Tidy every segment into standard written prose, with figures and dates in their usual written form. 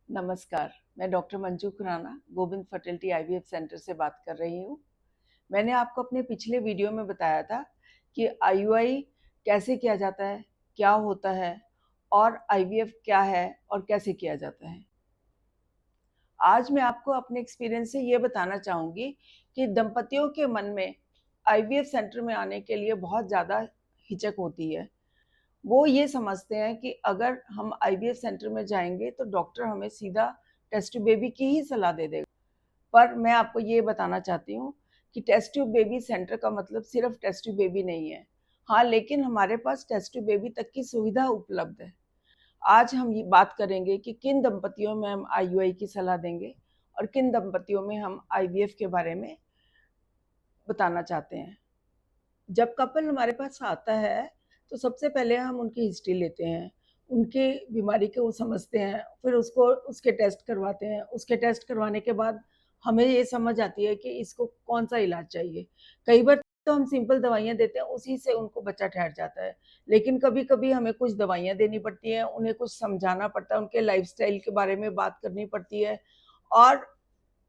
नमस्कार, मैं doctor Manju Khurana Govind fertility IVF centre से बात कर रही हूँ। मैंने आपको अपने पिछले वीडियो में बताया था कि आईयूआई कैसे किया जाता है, क्या होता है और आईवीएफ क्या है और कैसे किया जाता है। आज मैं आपको अपने एक्सपीरियंस से ये बताना चाहूँगी कि दंपतियों के मन में आईवीएफ सेंटर में आने के लिए बहुत ज़्यादा हिचक होती है। वो ये समझते हैं कि अगर हम आईवीएफ सेंटर में जाएंगे तो डॉक्टर हमें सीधा टेस्ट ट्यूब बेबी की ही सलाह दे देगा। पर मैं आपको ये बताना चाहती हूँ कि टेस्ट ट्यूब बेबी सेंटर का मतलब सिर्फ टेस्ट ट्यूब बेबी नहीं है। हाँ, लेकिन हमारे पास टेस्ट ट्यूब बेबी तक की सुविधा उपलब्ध है। आज हम ये बात करेंगे कि किन दंपतियों में हम आईयूआई की सलाह देंगे और किन दंपतियों में हम आईवीएफ के बारे में बताना चाहते हैं। जब कपल हमारे पास आता है तो सबसे पहले हम उनकी हिस्ट्री लेते हैं, उनकी बीमारी को वो समझते हैं, फिर उसको उसके टेस्ट करवाते हैं। उसके टेस्ट करवाने के बाद हमें ये समझ आती है कि इसको कौन सा इलाज चाहिए। कई बार तो हम सिंपल दवाइयाँ देते हैं, उसी से उनको बच्चा ठहर जाता है। लेकिन कभी कभी हमें कुछ दवाइयाँ देनी पड़ती हैं, उन्हें कुछ समझाना पड़ता है, उनके लाइफस्टाइल के बारे में बात करनी पड़ती है और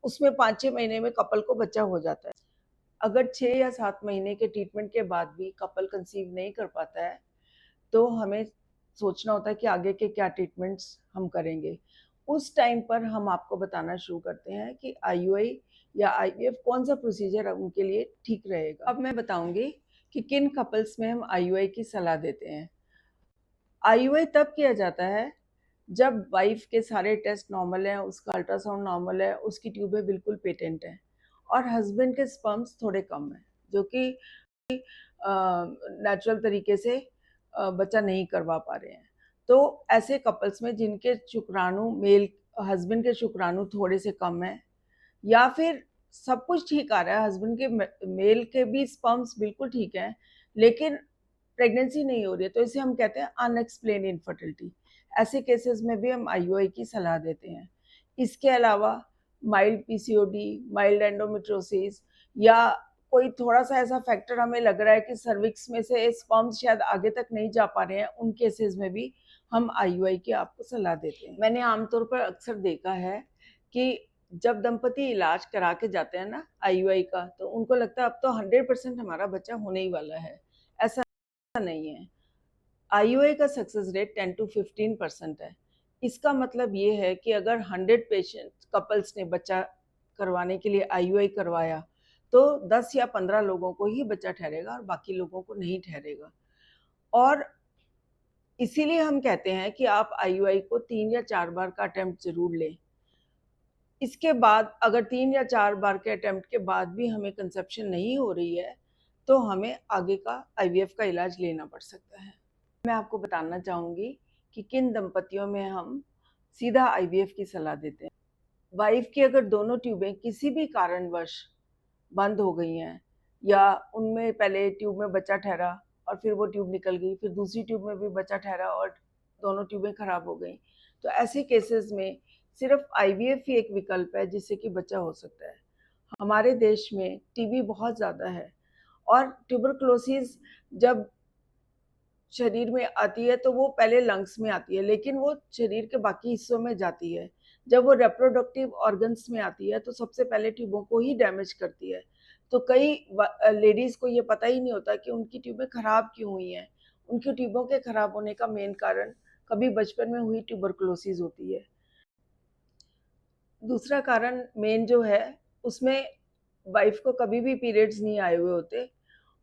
उसमें 5-6 महीने में कपल को बच्चा हो जाता है। अगर 6 या 7 महीने के ट्रीटमेंट के बाद भी कपल कंसीव नहीं कर पाता है तो हमें सोचना होता है कि आगे के क्या ट्रीटमेंट्स हम करेंगे। उस टाइम पर हम आपको बताना शुरू करते हैं कि आईयूआई या आईवीएफ कौन सा प्रोसीजर उनके लिए ठीक रहेगा। अब मैं बताऊंगी कि किन कपल्स में हम आईयूआई की सलाह देते हैं। आईयूआई तब किया जाता है जब वाइफ के सारे टेस्ट नॉर्मल हैं, उसका अल्ट्रासाउंड नॉर्मल है, उसकी ट्यूबें बिल्कुल पेटेंट हैं और हस्बैंड के स्पर्म्स थोड़े कम हैं, जो कि नेचुरल तरीके से बच्चा नहीं करवा पा रहे हैं। तो ऐसे कपल्स में जिनके शुक्राणु मेल हस्बैंड के शुक्राणु थोड़े से कम है या फिर सब कुछ ठीक आ रहा है, हस्बैंड के मेल के भी स्पर्म्स बिल्कुल ठीक हैं, लेकिन प्रेगनेंसी नहीं हो रही है, तो इसे हम कहते हैं अनएक्सप्लेन इनफर्टिलिटी। ऐसे केसेस में भी हम आईयूआई की सलाह देते हैं। इसके अलावा माइल्ड पीसीओडी, माइल्ड एंडोमेट्रियोसिस या कोई थोड़ा सा ऐसा फैक्टर हमें लग रहा है कि सर्विक्स में से स्पर्म्स शायद आगे तक नहीं जा पा रहे हैं, उन केसेस में भी हम आईयूआई की आपको सलाह देते हैं। मैंने आमतौर पर अक्सर देखा है कि जब दंपति इलाज करा के जाते हैं ना आईयूआई का, तो उनको लगता है अब तो 100% हमारा बच्चा होने ही वाला है। ऐसा नहीं है। आईयूआई का सक्सेस रेट 10 to 15% है। इसका मतलब ये है कि अगर 100 पेशेंट कपल्स ने बच्चा करवाने के लिए आईयूआई करवाया तो 10 या 15 लोगों को ही बच्चा ठहरेगा और बाकी लोगों को नहीं ठहरेगा। और इसीलिए हम कहते हैं कि आप आईयूआई को 3 या 4 बार का अटेम्प्ट जरूर लें। इसके बाद अगर 3 या 4 बार के अटेम्प्ट के बाद भी हमें कंसेप्शन नहीं हो रही है तो हमें आगे का आईवीएफ का इलाज लेना पड़ सकता है। मैं आपको बताना चाहूँगी कि किन दंपतियों में हम सीधा आईवीएफ की सलाह देते हैं। वाइफ की अगर दोनों ट्यूबें किसी भी कारणवश बंद हो गई हैं या उनमें पहले ट्यूब में बच्चा ठहरा और फिर वो ट्यूब निकल गई, फिर दूसरी ट्यूब में भी बच्चा ठहरा और दोनों ट्यूबें खराब हो गई, तो ऐसे केसेस में सिर्फ आईवीएफ ही एक विकल्प है जिससे कि बच्चा हो सकता है। हमारे देश में टीबी बहुत ज़्यादा है और ट्यूबरकुलोसिस जब शरीर में आती है तो वो पहले लंग्स में आती है, लेकिन वो शरीर के बाकी हिस्सों में जाती है। जब वो रिप्रोडक्टिव ऑर्गन्स में आती है तो सबसे पहले ट्यूबों को ही डैमेज करती है। तो कई लेडीज़ को ये पता ही नहीं होता कि उनकी ट्यूबें खराब क्यों हुई हैं। उनकी ट्यूबों के खराब होने का मेन कारण कभी बचपन में हुई ट्यूबरकुलोसिस होती है। दूसरा कारण मेन जो है उसमें वाइफ को कभी भी पीरियड्स नहीं आए हुए होते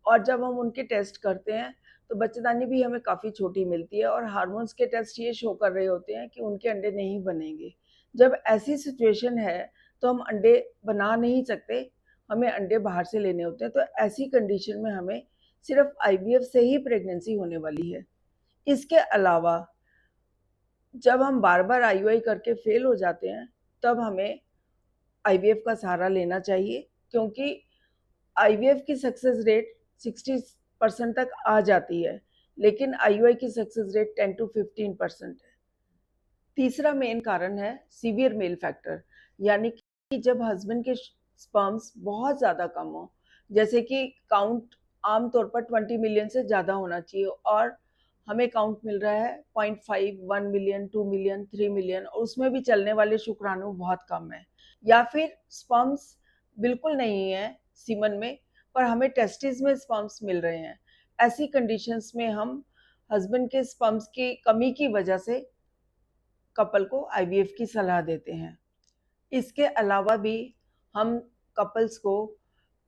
और जब हम उनके टेस्ट करते हैं तो बच्चेदानी भी हमें काफ़ी छोटी मिलती है और हार्मोन्स के टेस्ट ये शो कर रहे होते हैं कि उनके अंडे नहीं बनेंगे। जब ऐसी सिचुएशन है तो हम अंडे बना नहीं सकते, हमें अंडे बाहर से लेने होते हैं। तो ऐसी कंडीशन में हमें सिर्फ आईवीएफ से ही प्रेगनेंसी होने वाली है। इसके अलावा जब हम बार बार आईयूआई करके फेल हो जाते हैं तब हमें आईवीएफ का सहारा लेना चाहिए, क्योंकि आईवीएफ की सक्सेस रेट 60% तक आ जाती है, लेकिन आईयूआई की सक्सेस रेट 10 to 15% है। तीसरा मेन कारण है सीवियर मेल फैक्टर, यानी कि जब हस्बैंड के स्पर्म्स बहुत ज़्यादा कम हो, जैसे कि काउंट आमतौर पर 20 मिलियन से ज़्यादा होना चाहिए और हमें काउंट मिल रहा है 0.5, 1 मिलियन, 2 मिलियन, 3 मिलियन, और उसमें भी चलने वाले शुक्राणु बहुत कम है। या फिर स्पर्म्स बिल्कुल नहीं है सीमन में, पर हमें टेस्टिस में स्पर्म्स मिल रहे हैं। ऐसी कंडीशंस में हम हस्बैंड के स्पर्म्स की कमी की वजह से कपल को आईवीएफ की सलाह देते हैं। इसके अलावा भी हम कपल्स को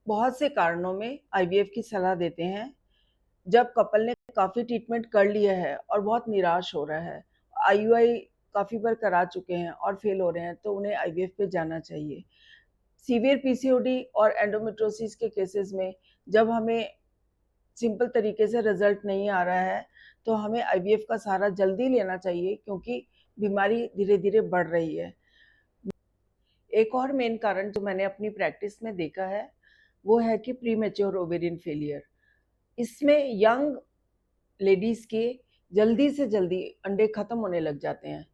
बहुत से कारणों में आईवीएफ की सलाह देते हैं। जब कपल ने काफ़ी ट्रीटमेंट कर लिया है और बहुत निराश हो रहा है, आईयूआई काफ़ी बार करा चुके हैं और फेल हो रहे हैं, तो उन्हें आईवीएफ पे जाना चाहिए। सीवियर पीसीओडी और एंडोमेट्रोसिस के केसेस में जब हमें सिंपल तरीके से रिजल्ट नहीं आ रहा है, तो हमें आईवीएफ का सहारा जल्दी लेना चाहिए, क्योंकि बीमारी धीरे धीरे बढ़ रही है। एक और मेन कारण जो मैंने अपनी प्रैक्टिस में देखा है, वो है कि प्रीमेच्योर ओवेरियन फेलियर। इसमें यंग लेडीज़ के जल्दी से जल्दी अंडे ख़त्म होने लग जाते हैं।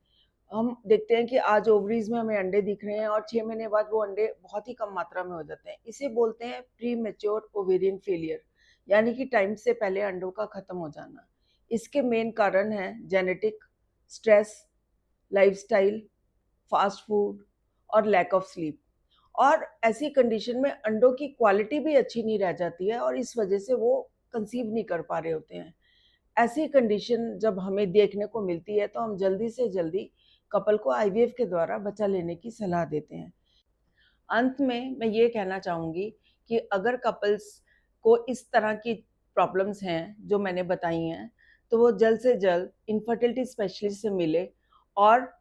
हम देखते हैं कि आज ओवरीज में हमें अंडे दिख रहे हैं और 6 महीने बाद वो अंडे बहुत ही कम मात्रा में हो जाते हैं। इसे बोलते हैं प्री मैच्योर ओवेरियन फेलियर, यानी कि टाइम से पहले अंडों का ख़त्म हो जाना। इसके मेन कारण हैं genetic, stress, lifestyle, fast food और लैक ऑफ स्लीप। और ऐसी कंडीशन में अंडों की क्वालिटी भी अच्छी नहीं रह जाती है और इस वजह से वो कंसीव नहीं कर पा रहे होते हैं। ऐसी कंडीशन जब हमें देखने को मिलती है, तो हम जल्दी से जल्दी कपल को आईवीएफ के द्वारा बच्चा लेने की सलाह देते हैं। अंत में मैं ये कहना चाहूँगी कि अगर कपल्स को इस तरह की प्रॉब्लम्स हैं जो मैंने बताई हैं, तो वो जल्द से जल्द इनफर्टिलिटी स्पेशलिस्ट से मिले और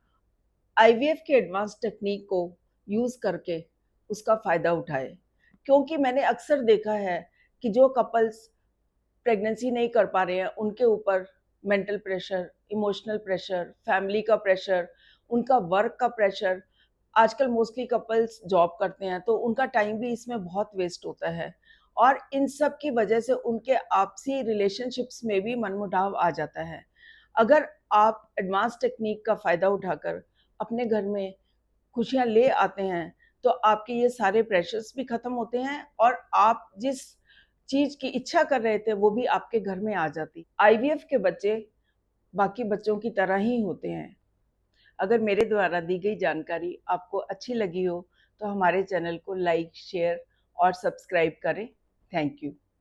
आईवीएफ की एडवांस टेक्निक को यूज़ करके उसका फ़ायदा उठाए। क्योंकि मैंने अक्सर देखा है कि जो कपल्स प्रेगनेंसी नहीं कर पा रहे हैं, उनके ऊपर mental pressure, emotional pressure, family का प्रेशर, उनका वर्क का प्रेशर। आजकल मोस्टली कपल्स जॉब करते हैं, तो उनका टाइम भी इसमें बहुत वेस्ट होता है और इन सब की वजह से उनके आपसी रिलेशनशिप्स में भी मनमुटाव आ जाता है। अगर आप एडवांस टेक्निक का फ़ायदा उठाकर अपने घर में खुशियाँ ले आते हैं, तो आपके ये सारे प्रेशर्स भी ख़त्म होते हैं और आप जिस चीज़ की इच्छा कर रहे थे, वो भी आपके घर में आ जाती। आईवीएफ के बच्चे बाकी बच्चों की तरह ही होते हैं। अगर मेरे द्वारा दी गई जानकारी आपको अच्छी लगी हो, तो हमारे चैनल को लाइक, शेयर और सब्सक्राइब करें। Thank you.